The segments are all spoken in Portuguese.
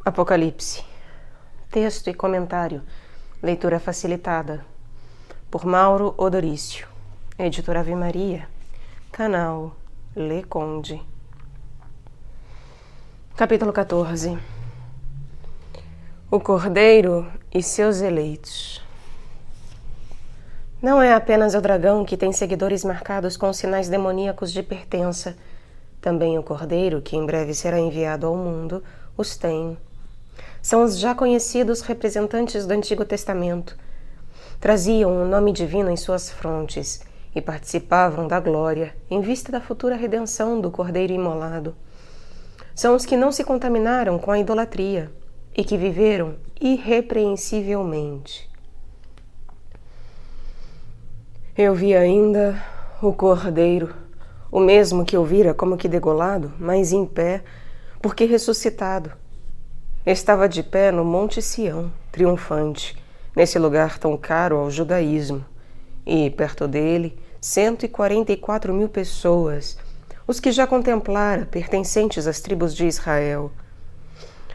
Apocalipse. Texto e comentário. Leitura facilitada. Por Mauro Odorício. Editora Ave Maria. Canal Le Conde. Capítulo 14. O Cordeiro e seus eleitos. Não é apenas o dragão que tem seguidores marcados com sinais demoníacos de pertença. Também o Cordeiro, que em breve será enviado ao mundo, os tem. São os já conhecidos representantes do Antigo Testamento. Traziam o nome divino em suas frontes e participavam da glória em vista da futura redenção do Cordeiro imolado. São os que não se contaminaram com a idolatria e que viveram irrepreensivelmente. Eu vi ainda o Cordeiro, o mesmo que eu vira como que degolado, mas em pé, porque ressuscitado. Estava de pé no Monte Sião, triunfante, nesse lugar tão caro ao judaísmo, e, perto dele, 144.000 pessoas, os que já contemplara, pertencentes às tribos de Israel.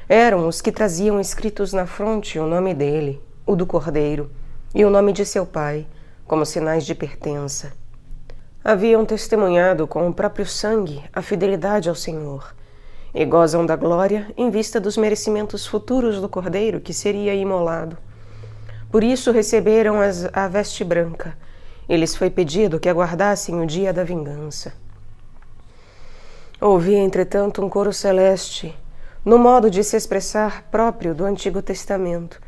Eram os que traziam escritos na fronte o nome dele, o do Cordeiro, e o nome de seu pai, como sinais de pertença. Haviam testemunhado com o próprio sangue a fidelidade ao Senhor, e gozam da glória em vista dos merecimentos futuros do Cordeiro que seria imolado. Por isso receberam a veste branca, e lhes foi pedido que aguardassem o dia da vingança. Ouvi, entretanto, um coro celeste, no modo de se expressar próprio do Antigo Testamento.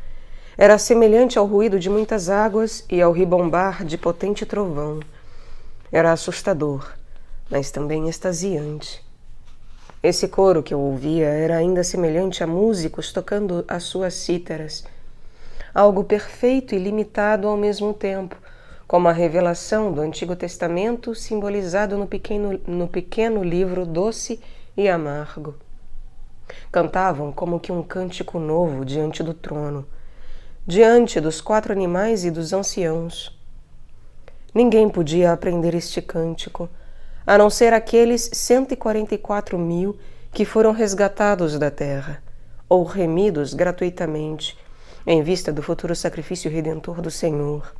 Era semelhante ao ruído de muitas águas e ao ribombar de potente trovão. Era assustador, mas também extasiante. Esse coro que eu ouvia era ainda semelhante a músicos tocando as suas cítaras. Algo perfeito e limitado ao mesmo tempo, como a revelação do Antigo Testamento simbolizado no pequeno livro doce e amargo. Cantavam como que um cântico novo diante do trono, diante dos 4 animais e dos anciãos. Ninguém podia aprender este cântico, a não ser aqueles 144.000 que foram resgatados da terra, ou remidos gratuitamente, em vista do futuro sacrifício redentor do Senhor.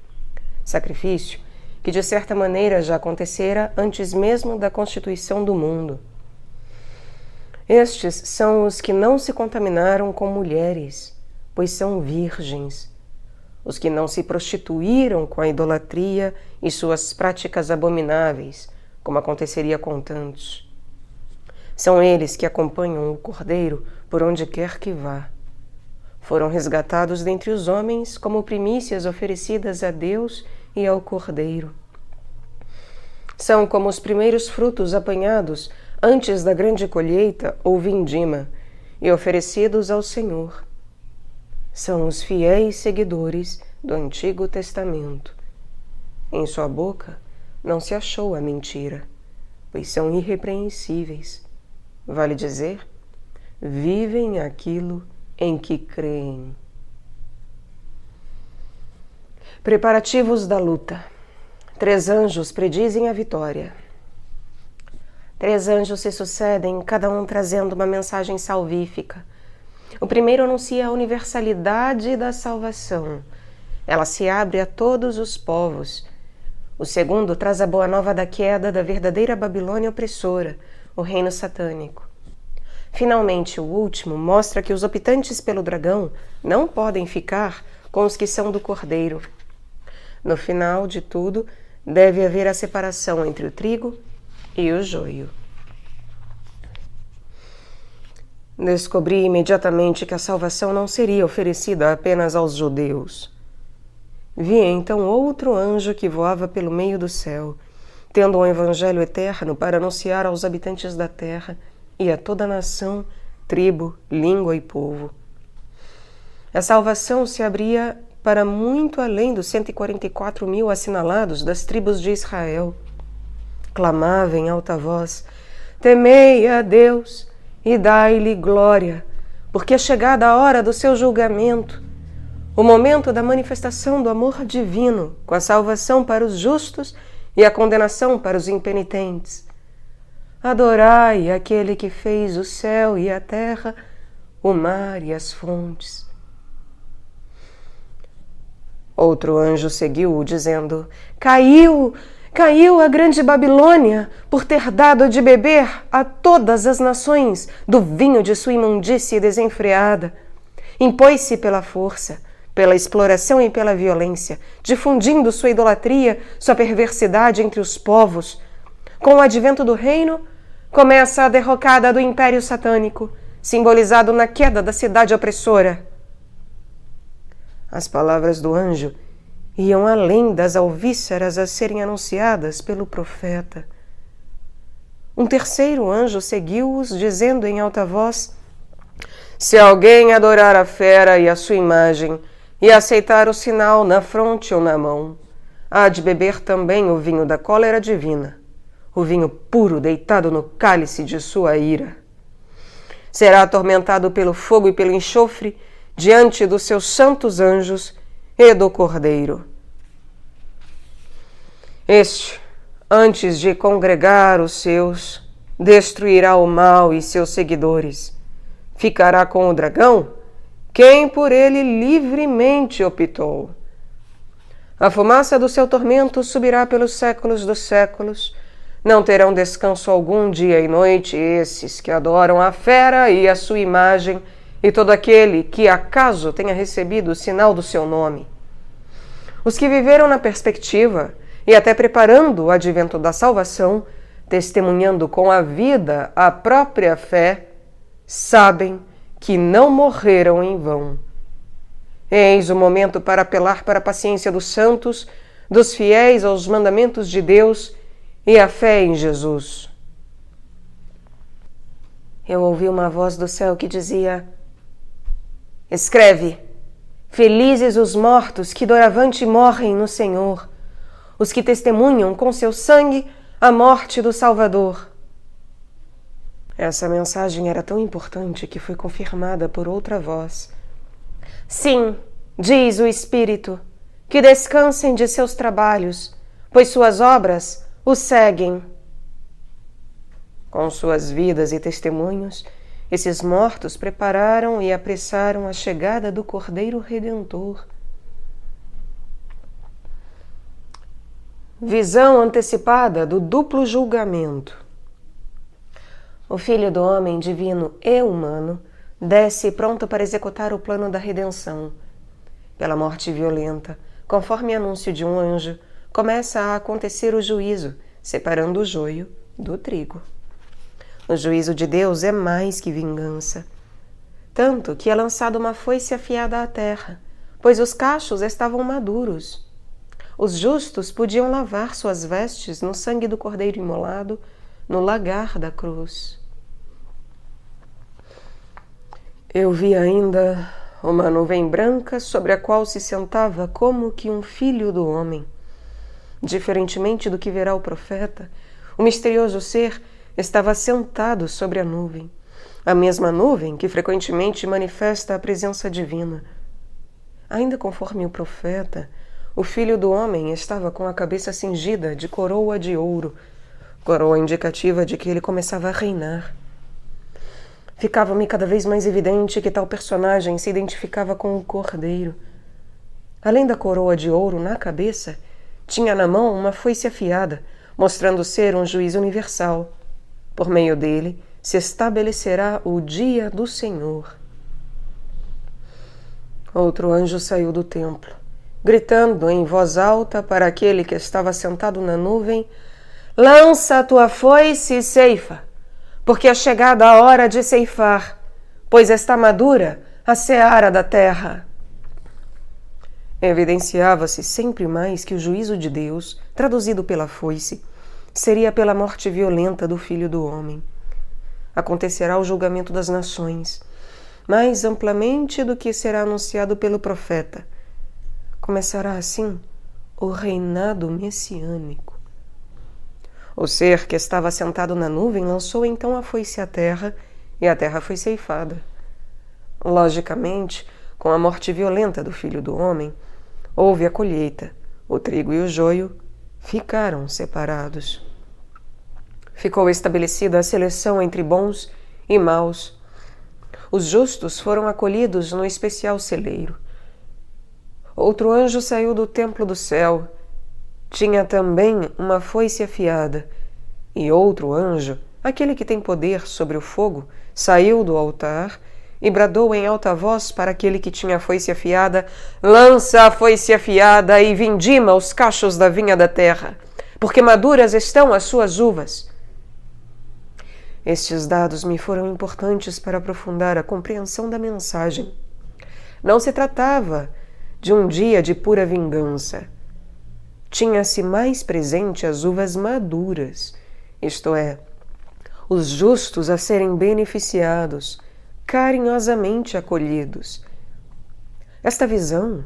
Sacrifício que, de certa maneira, já acontecera antes mesmo da constituição do mundo. Estes são os que não se contaminaram com mulheres, pois são virgens, os que não se prostituíram com a idolatria e suas práticas abomináveis, como aconteceria com tantos. São eles que acompanham o Cordeiro por onde quer que vá. Foram resgatados dentre os homens como primícias oferecidas a Deus e ao Cordeiro. São como os primeiros frutos apanhados antes da grande colheita ou vindima e oferecidos ao Senhor. São os fiéis seguidores do Antigo Testamento. Em sua boca não se achou a mentira, pois são irrepreensíveis. Vale dizer, vivem aquilo em que creem. Preparativos da luta. 3 anjos predizem a vitória. 3 anjos se sucedem, cada um trazendo uma mensagem salvífica. O primeiro anuncia a universalidade da salvação. Ela se abre a todos os povos. O segundo traz a boa nova da queda da verdadeira Babilônia opressora, o reino satânico. Finalmente, o último mostra que os optantes pelo dragão não podem ficar com os que são do cordeiro. No final de tudo, deve haver a separação entre o trigo e o joio. Descobri imediatamente que a salvação não seria oferecida apenas aos judeus. Vi então outro anjo que voava pelo meio do céu, tendo um evangelho eterno para anunciar aos habitantes da terra e a toda nação, tribo, língua e povo. A salvação se abria para muito além dos 144.000 assinalados das tribos de Israel. Clamava em alta voz: temei a Deus e dai-lhe glória, porque é chegada a hora do seu julgamento, o momento da manifestação do amor divino, com a salvação para os justos e a condenação para os impenitentes. Adorai aquele que fez o céu e a terra, o mar e as fontes. Outro anjo seguiu-o, dizendo: Caiu a grande Babilônia, por ter dado de beber a todas as nações do vinho de sua imundície desenfreada. Impôs-se pela força, pela exploração e pela violência, difundindo sua idolatria, sua perversidade entre os povos. Com o advento do reino, começa a derrocada do império satânico, simbolizado na queda da cidade opressora. As palavras do anjo iam além das alvíceras a serem anunciadas pelo profeta. Um terceiro anjo seguiu-os, dizendo em alta voz: se alguém adorar a fera e a sua imagem, e aceitar o sinal na fronte ou na mão, há de beber também o vinho da cólera divina, o vinho puro deitado no cálice de sua ira. Será atormentado pelo fogo e pelo enxofre, diante dos seus santos anjos e do Cordeiro. Este, antes de congregar os seus, destruirá o mal e seus seguidores. Ficará com o dragão, quem por ele livremente optou. A fumaça do seu tormento subirá pelos séculos dos séculos. Não terão descanso algum dia e noite esses que adoram a fera e a sua imagem, e todo aquele que acaso tenha recebido o sinal do seu nome. Os que viveram na perspectiva e até preparando o advento da salvação, testemunhando com a vida a própria fé, sabem que não morreram em vão. Eis o momento para apelar para a paciência dos santos, dos fiéis aos mandamentos de Deus e a fé em Jesus. Eu ouvi uma voz do céu que dizia: escreve, felizes os mortos que doravante morrem no Senhor, os que testemunham com seu sangue a morte do Salvador. Essa mensagem era tão importante que foi confirmada por outra voz. Sim, diz o Espírito, que descansem de seus trabalhos, pois suas obras o seguem. Com suas vidas e testemunhos, esses mortos prepararam e apressaram a chegada do Cordeiro Redentor. Visão antecipada do duplo julgamento. O Filho do Homem divino e humano desce pronto para executar o plano da redenção. Pela morte violenta, conforme anúncio de um anjo, começa a acontecer o juízo, separando o joio do trigo. O juízo de Deus é mais que vingança, tanto que é lançada uma foice afiada à terra, pois os cachos estavam maduros. Os justos podiam lavar suas vestes no sangue do cordeiro imolado, no lagar da cruz. Eu vi ainda uma nuvem branca sobre a qual se sentava como que um filho do homem. Diferentemente do que verá o profeta, o misterioso ser estava sentado sobre a nuvem, a mesma nuvem que frequentemente manifesta a presença divina. Ainda conforme o profeta, o Filho do Homem estava com a cabeça cingida de coroa de ouro, coroa indicativa de que ele começava a reinar. Ficava-me cada vez mais evidente que tal personagem se identificava com o cordeiro. Além da coroa de ouro na cabeça, tinha na mão uma foice afiada, mostrando ser um juiz universal. Por meio dele se estabelecerá o dia do Senhor. Outro anjo saiu do templo, gritando em voz alta para aquele que estava sentado na nuvem: lança a tua foice e ceifa, porque é chegada a hora de ceifar, pois está madura a seara da terra. Evidenciava-se sempre mais que o juízo de Deus, traduzido pela foice, seria pela morte violenta do Filho do Homem. Acontecerá o julgamento das nações, mais amplamente do que será anunciado pelo profeta. Começará assim o reinado messiânico. O ser que estava sentado na nuvem lançou então a foice à terra, e a terra foi ceifada. Logicamente, com a morte violenta do Filho do Homem, houve a colheita. O trigo e o joio ficaram separados. Ficou estabelecida a seleção entre bons e maus. Os justos foram acolhidos no especial celeiro. Outro anjo saiu do templo do céu. Tinha também uma foice afiada. E outro anjo, aquele que tem poder sobre o fogo, saiu do altar e bradou em alta voz para aquele que tinha a foice afiada: lança a foice afiada e vindima os cachos da vinha da terra, porque maduras estão as suas uvas. Estes dados me foram importantes para aprofundar a compreensão da mensagem. Não se tratava de um dia de pura vingança. Tinha-se mais presente as uvas maduras, isto é, os justos a serem beneficiados, carinhosamente acolhidos. Esta visão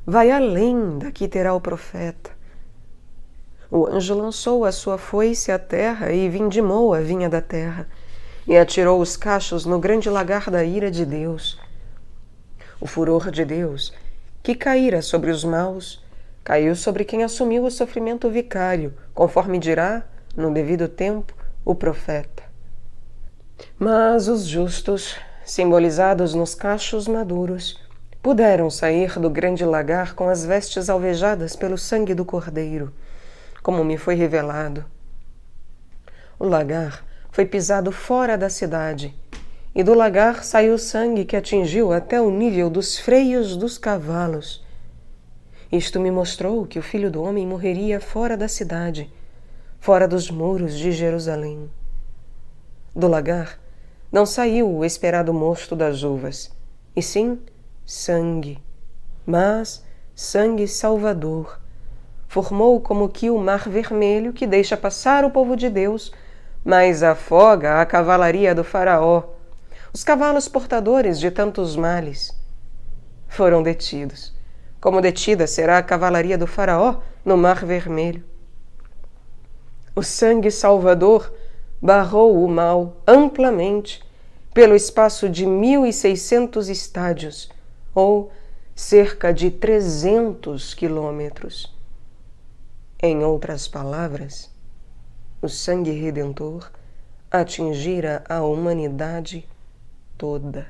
vai além da que terá o profeta. O anjo lançou a sua foice à terra e vindimou a vinha da terra, e atirou os cachos no grande lagar da ira de Deus. O furor de Deus, que caíra sobre os maus, caiu sobre quem assumiu o sofrimento vicário, conforme dirá, no devido tempo, o profeta. Mas os justos, simbolizados nos cachos maduros, puderam sair do grande lagar com as vestes alvejadas pelo sangue do cordeiro, como me foi revelado. O lagar foi pisado fora da cidade, e do lagar saiu sangue que atingiu até o nível dos freios dos cavalos. Isto me mostrou que o Filho do Homem morreria fora da cidade, fora dos muros de Jerusalém. Do lagar não saiu o esperado mosto das uvas, e sim sangue, mas sangue salvador. Formou como que o mar vermelho que deixa passar o povo de Deus, mas afoga a cavalaria do faraó, os cavalos portadores de tantos males. Foram detidos, como detida será a cavalaria do faraó no mar vermelho. O sangue salvador barrou o mal amplamente pelo espaço de 1.600 estádios, ou cerca de 300 quilômetros. Em outras palavras, o sangue redentor atingira a humanidade toda.